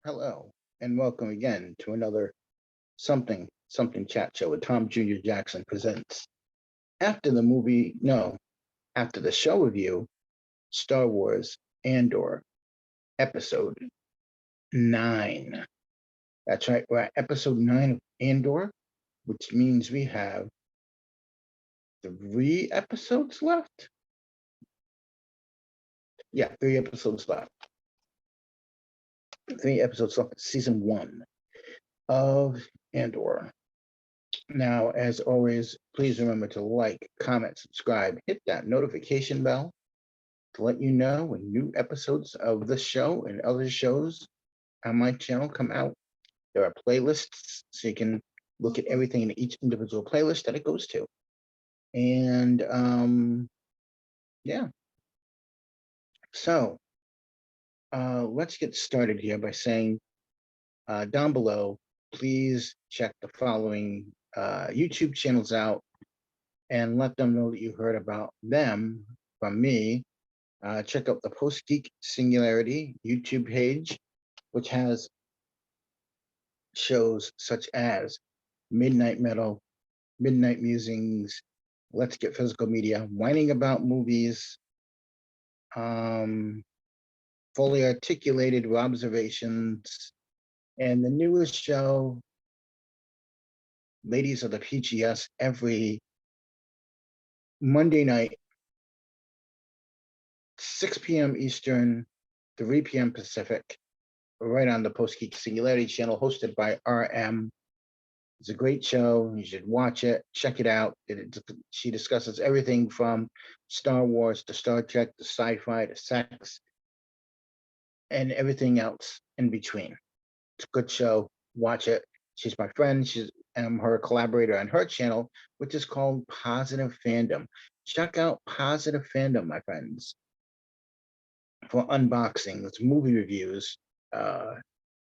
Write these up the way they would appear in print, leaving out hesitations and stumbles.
Hello, and welcome again to another something chat show with Tom Jr. Jackson presents. After the movie, no, after the show review, Star Wars Andor, episode 9. That's right, we're at episode 9 of Andor, which means we have 3 episodes left. Yeah, 3 episodes left. 3 episodes left, season 1 of Andor. Now, as always, please remember to like, comment, subscribe, hit that notification bell to let you know when new episodes of this show and other shows on my channel come out. There are playlists, so you can look at everything in each individual playlist that it goes to. And yeah, so let's get started here by saying down below, please check the following YouTube channels out and let them know that you heard about them from me. Check out the Post Geek Singularity YouTube page, which has shows such as Midnight Metal, Midnight Musings, Let's Get Physical Media, whining about movies, fully articulated observations, and the newest show, Ladies of the PGS, every Monday night, 6 p.m. Eastern, 3 p.m. Pacific, right on the Post Geek Singularity channel, hosted by RM. It's a great show. You should watch it, check it out. She discusses everything from Star Wars to Star Trek to sci-fi to sex and everything else in between. It's a good show. Watch it. She's my friend. I'm her collaborator on her channel, which is called Positive Fandom. Check out Positive Fandom, my friends, for unboxings, movie reviews,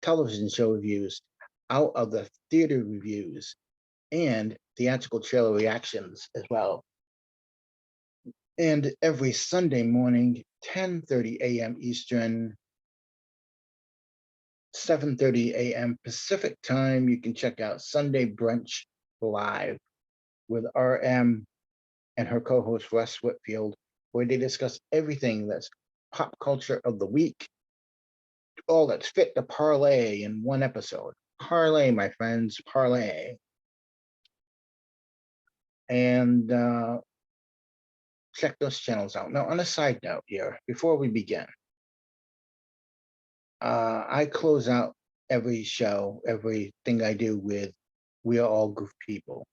television show reviews, out of the theater reviews, and theatrical trailer reactions as well. And every Sunday morning, 10:30 a.m. Eastern, 7:30 a.m. Pacific time, you can check out Sunday Brunch Live with RM and her co-host Russ Whitfield, where they discuss everything that's pop culture of the week, all that's fit to parlay in one episode. Parlay, my friends, parlay. And check those channels out. Now, on a side note here, before we begin, I close out every show, everything I do with "We are all goof people."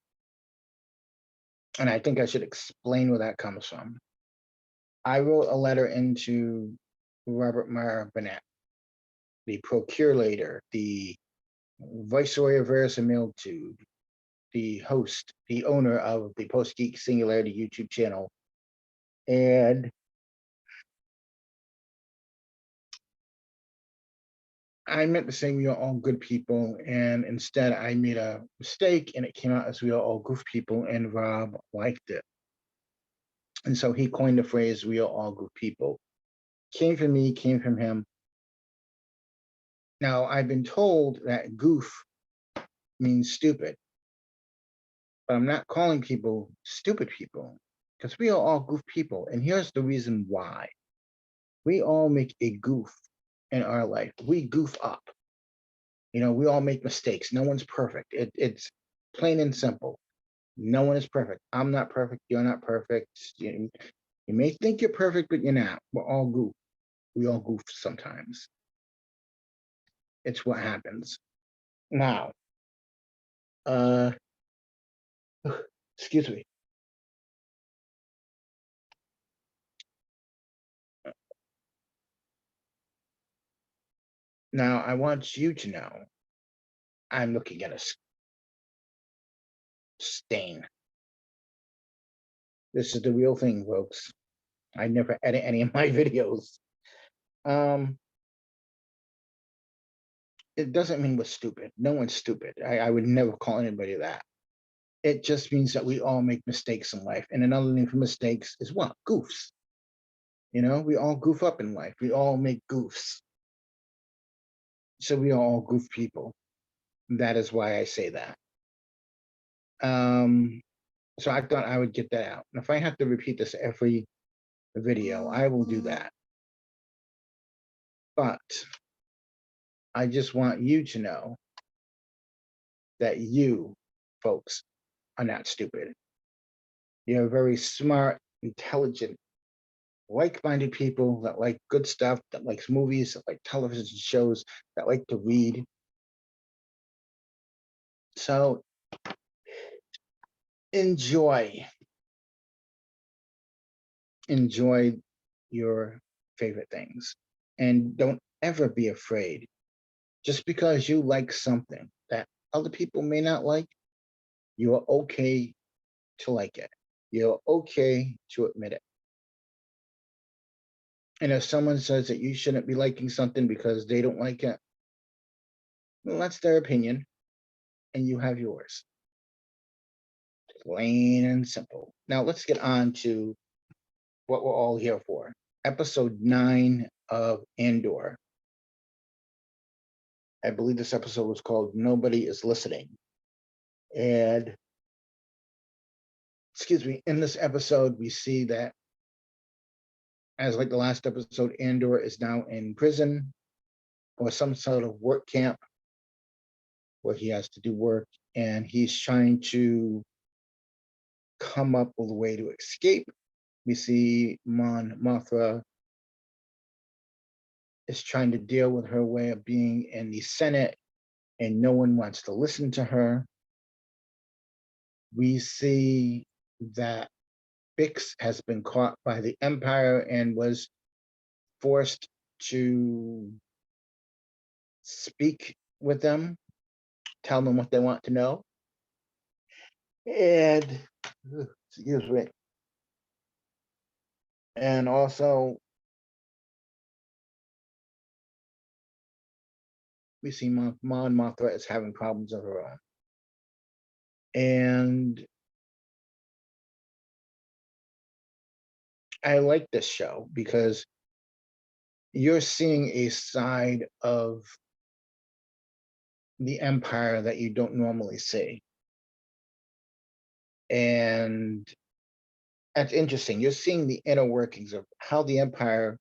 And I think I should explain where that comes from. I wrote a letter into Robert Meyer Burnett, the procurator, the viceroy of verisimilitude, the host, the owner of the Post Geek Singularity YouTube channel. And I meant to say we are all good people, and instead I made a mistake, and it came out as we are all goof people, and Rob liked it. And so he coined the phrase, "We are all goof people." Came from me, came from him. Now, I've been told that goof means stupid, but I'm not calling people stupid people, because we are all goof people. And here's the reason why. We all make a goof in our life. We goof up. We all make mistakes. No one's perfect. It's plain and simple. No one is perfect. I'm not perfect. You're not perfect. You may think you're perfect, but you're not. We're all goof. We all goof sometimes. It's what happens. Now, excuse me. Now, I want you to know I'm looking at a stain. This is the real thing, folks. I never edit any of my videos. It doesn't mean we're stupid. No one's stupid. I would never call anybody that. It just means that we all make mistakes in life. And another name for mistakes is what? Goofs. We all goof up in life. We all make goofs. So we are all goof people. That is why I say that. Um, so I thought I would get that out. And if I have to repeat this every video, I will do that. But I just want you to know that you, folks, are not stupid. You're very smart, intelligent, like-minded people that like good stuff, that likes movies, that like television shows, that like to read. So enjoy your favorite things, and don't ever be afraid. Just because you like something that other people may not like, you are okay to like it. You're okay to admit it. And if someone says that you shouldn't be liking something because they don't like it, well, that's their opinion, and you have yours. Plain and simple. Now let's get on to what we're all here for. Episode 9 of Andor. I believe this episode was called Nobody is Listening. And, excuse me, in this episode, we see that, as like the last episode, Andor is now in prison or some sort of work camp where he has to do work, and he's trying to come up with a way to escape. We see Mon Mothra is trying to deal with her way of being in the Senate, and no one wants to listen to her. We see that Bix has been caught by the Empire and was forced to speak with them, tell them what they want to know. And, excuse me. And also, we see Mon Mothra is having problems of her own. And I like this show because you're seeing a side of the Empire that you don't normally see. And that's interesting. You're seeing the inner workings of how the Empire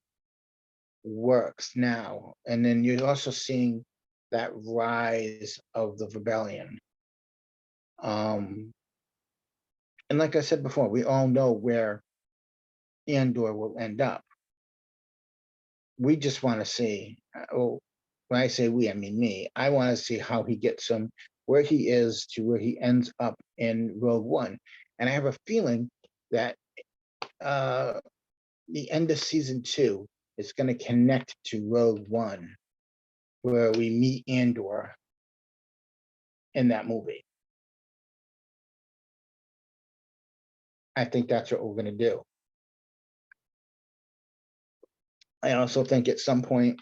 works now. And then you're also seeing that rise of the rebellion. And like I said before, we all know where Andor will end up. We just want to see, well, when I say we, I mean me. I want to see how he gets from where he is to where he ends up in Rogue One. And I have a feeling that the end of season 2 is going to connect to Rogue One, where we meet Andor in that movie. I think that's what we're going to do. I also think at some point,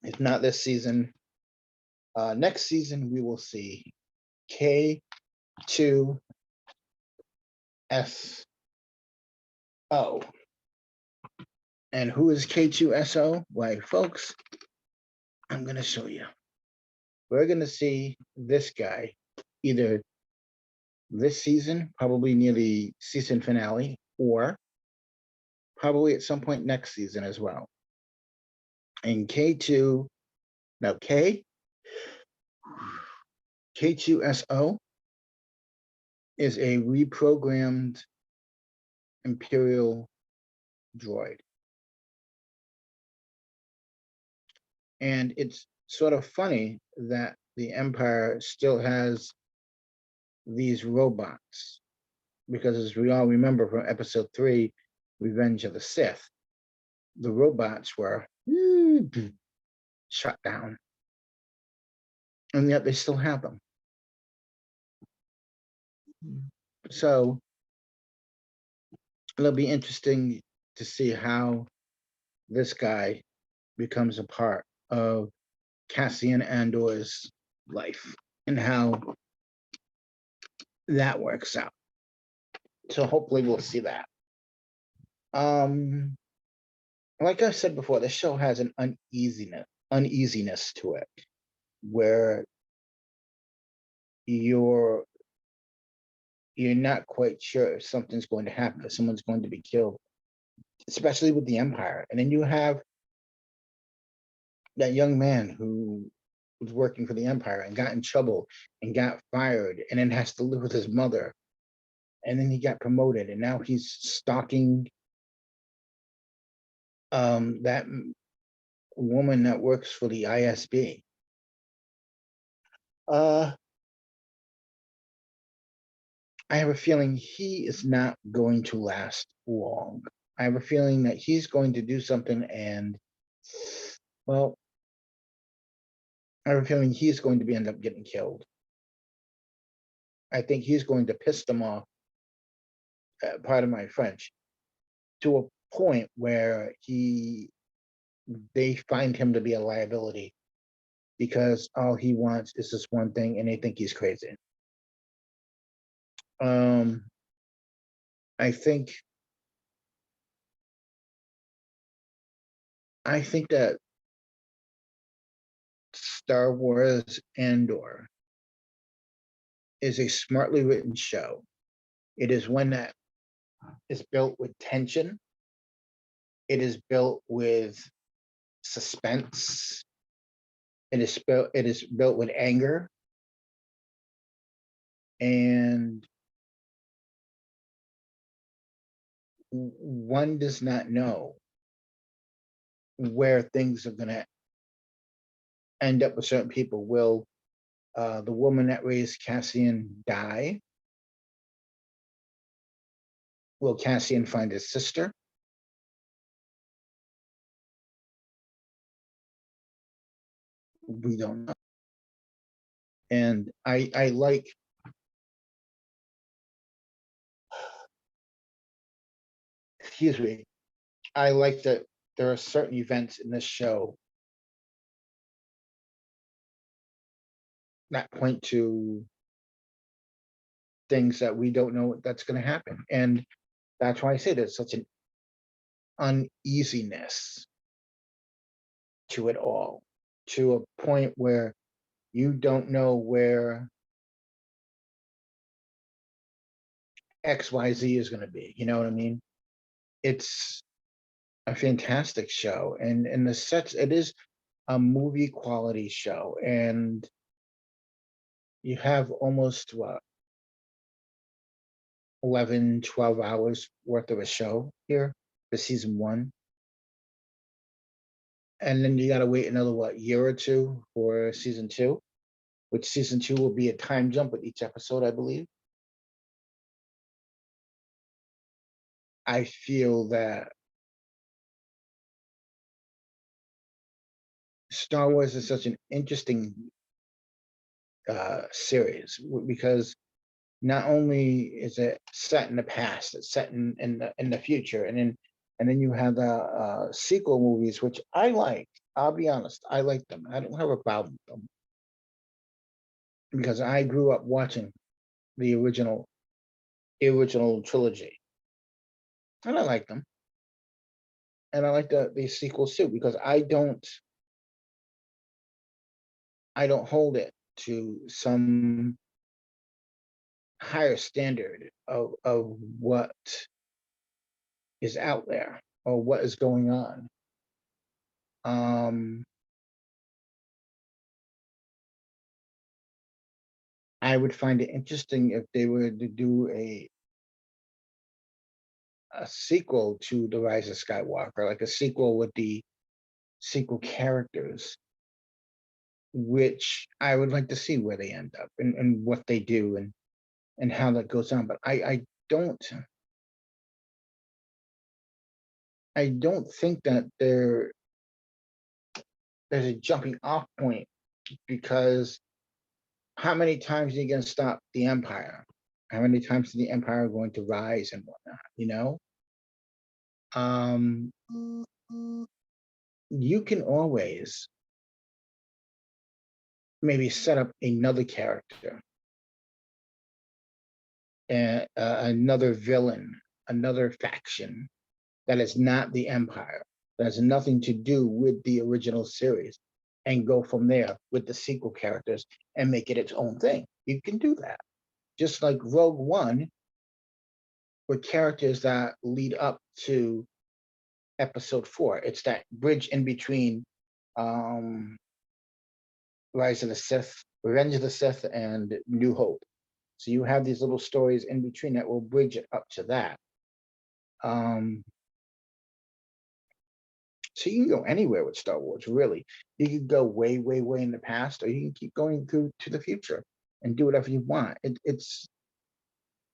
if not this season, next season, we will see K2SO. And who is K2SO? Why, folks, I'm going to show you. We're going to see this guy either this season, probably near the season finale, or probably at some point next season as well. And K2, now K2SO is a reprogrammed Imperial droid. And it's sort of funny that the Empire still has these robots, because as we all remember from episode 3, Revenge of the Sith, the robots were shut down. And yet they still have them. So it'll be interesting to see how this guy becomes a part of Cassian Andor's life and how that works out. So hopefully we'll see that. Like I said before, the show has an uneasiness to it, where you're you're not quite sure if something's going to happen, if someone's going to be killed, especially with the Empire. And then you have that young man who was working for the Empire and got in trouble and got fired and then has to live with his mother. And then he got promoted and now he's stalking that woman that works for the ISB. Uh, I have a feeling he is not going to last long. I have a feeling that he's going to do something and, well, I have a feeling he's going to end up getting killed. I think he's going to piss them off, pardon my French, to a point where they find him to be a liability because all he wants is this one thing and they think he's crazy. I think that Star Wars Andor is a smartly written show. It is one that is built with tension. It is built with suspense. It is built with anger. And one does not know where things are going to end up with certain people. Will the woman that raised Cassian die? Will Cassian find his sister? We don't know. And I like, excuse me, I like that there are certain events in this show that point to things that we don't know that's going to happen. And that's why I say there's such an uneasiness to it all, to a point where you don't know where XYZ is going to be. You know what I mean? It's a fantastic show. And the sets, it is a movie quality show. And you have almost what, 11, 12 hours worth of a show here for season one. And then you got to wait another, what, year or two for season two, which season two will be a time jump with each episode, I believe. I feel that Star Wars is such an interesting series because not only is it set in the past, it's set in the future, and then you have the sequel movies, which I like. I'll be honest, I like them. I don't have a problem with them because I grew up watching the original trilogy, and I like them, and I like the sequels too because I don't hold it to some higher standard of what is out there or what is going on. I would find it interesting if they were to do a sequel to The Rise of Skywalker, like a sequel with the sequel characters, which I would like to see where they end up and what they do and how that goes on. But I don't think that there's a jumping off point because how many times are you going to stop the Empire? How many times is the Empire going to rise and whatnot? You know, you can always maybe set up another character, and another villain, another faction that is not the Empire, that has nothing to do with the original series, and go from there with the sequel characters and make it its own thing. You can do that. Just like Rogue One with characters that lead up to episode 4. It's that bridge in between um Rise of the Sith, Revenge of the Sith, and New Hope. So you have these little stories in between that will bridge it up to that. Um, so you can go anywhere with Star Wars, really. You can go way, way, way in the past, or you can keep going through to the future and do whatever you want. It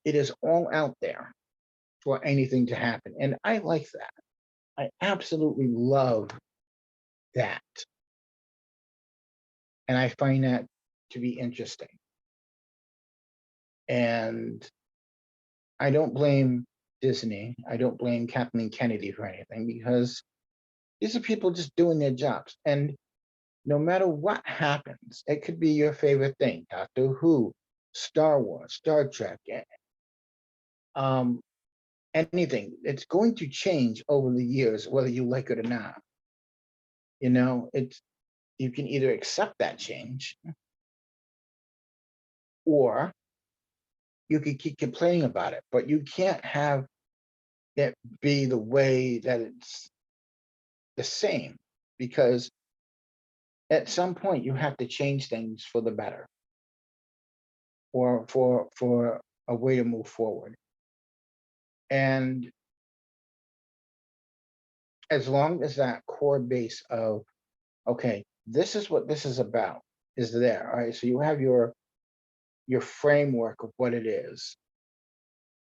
is all out there for anything to happen, and I like that. I absolutely love that, and I find that to be interesting. And I don't blame Disney. I don't blame Kathleen Kennedy for anything because these are people just doing their jobs. And no matter what happens, it could be your favorite thing, Doctor Who, Star Wars, Star Trek, um, anything. It's going to change over the years, whether you like it or not. You know, it's you can either accept that change or you can keep complaining about it, but you can't have it be the way that it's the same because at some point you have to change things for the better or for a way to move forward. And as long as that core base of okay, this is what this is about is there. All right. So you have your framework of what it is.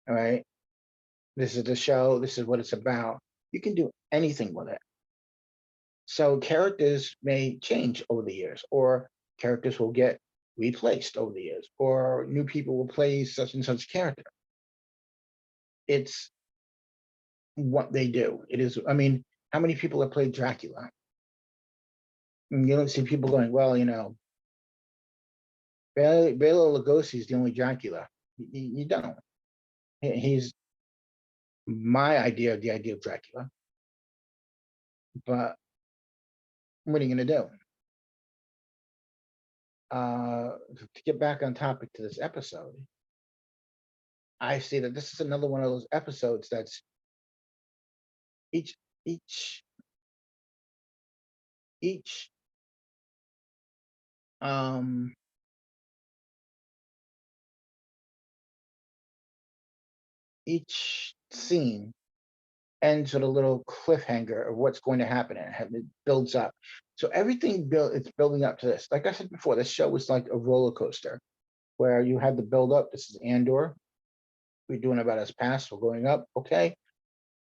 All right. This is the show, this is what it's about. You can do anything with it. So characters may change over the years, or characters will get replaced over the years, or new people will play such and such character. It's what they do. It is, I mean, how many people have played Dracula? And you don't see people going, well, you know, Bela Lugosi is the only Dracula. You don't. He's my idea of the idea of Dracula. But what are you going to do? To get back on topic to this episode, I see that this is another one of those episodes that's each each each um each scene ends with a little cliffhanger of what's going to happen and it builds up. So everything it's building up to this. Like I said before, this show was like a roller coaster where you had the build up. This is Andor. We're doing about his past. We're going up. Okay.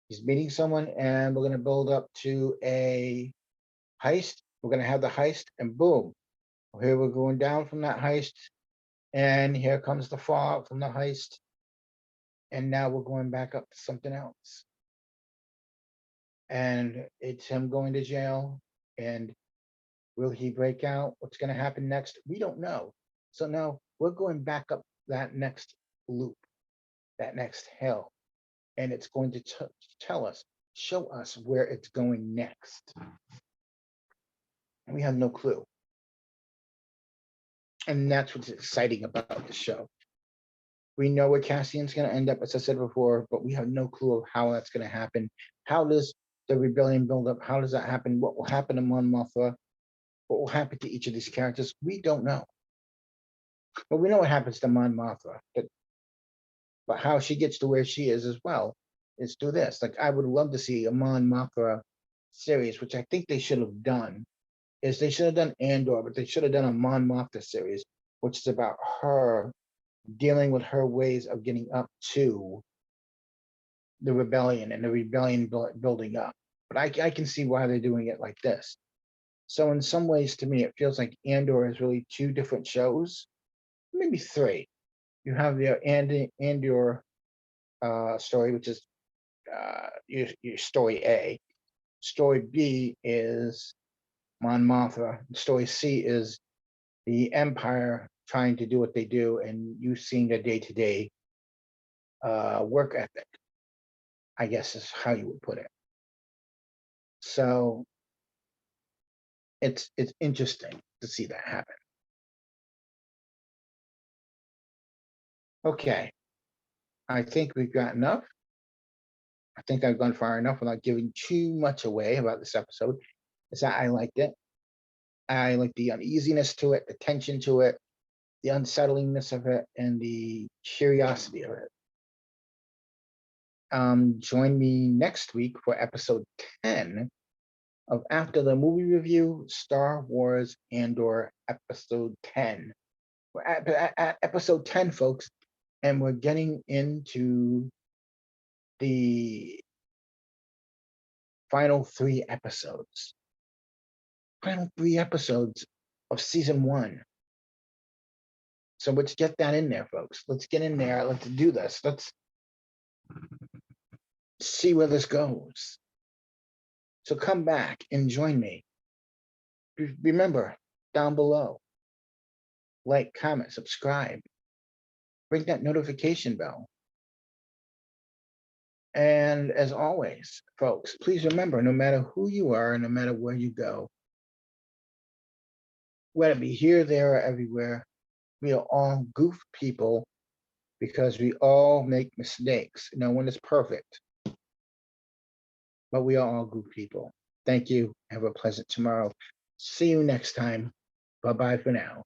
He's meeting someone and we're going to build up to a heist. We're going to have the heist and boom. Here we're going down from that heist. And here comes the fallout from the heist. And now we're going back up to something else. And it's him going to jail. And will he break out? What's going to happen next? We don't know. So now we're going back up that next loop, that next hill. And it's going to tell us, show us where it's going next. And we have no clue. And that's what's exciting about the show. We know where Cassian's going to end up, as I said before, but we have no clue of how that's going to happen. How does the rebellion build up? How does that happen? What will happen to Mon Mothma? What will happen to each of these characters? We don't know. But we know what happens to Mon Mothma. But how she gets to where she is as well is through this. Like I would love to see a Mon Mothma series, which I think they should have done. Is they should have done Andor, but they should have done a Mon Mothma series, which is about her dealing with her ways of getting up to the rebellion and the rebellion building up. But I can see why they're doing it like this. So in some ways, to me, it feels like Andor is really two different shows, maybe three. You have the Andor story, which is your story A. Story B is Mon Mothma. Story C is the Empire trying to do what they do, and you seeing their day-to-day work ethic, I guess is how you would put it. So it's interesting to see that happen. Okay, I think we've got enough. I think I've gone far enough without giving too much away about this episode. Is that I liked it. I like the uneasiness to it, the tension to it, the unsettlingness of it, and the curiosity of it. Join me next week for episode 10 of After the Movie Review, Star Wars Andor, episode 10. We're at episode 10, folks, and we're getting into the final 3 episodes. Final 3 episodes of season 1. So let's get that in there, folks. Let's get in there. Let's do this. Let's see where this goes. So come back and join me. Remember, down below, like, comment, subscribe, ring that notification bell. And as always, folks, please remember, no matter who you are, no matter where you go, whether it be here, there, or everywhere, we are all goof people because we all make mistakes. No one is perfect, but we are all goof people. Thank you. Have a pleasant tomorrow. See you next time. Bye-bye for now.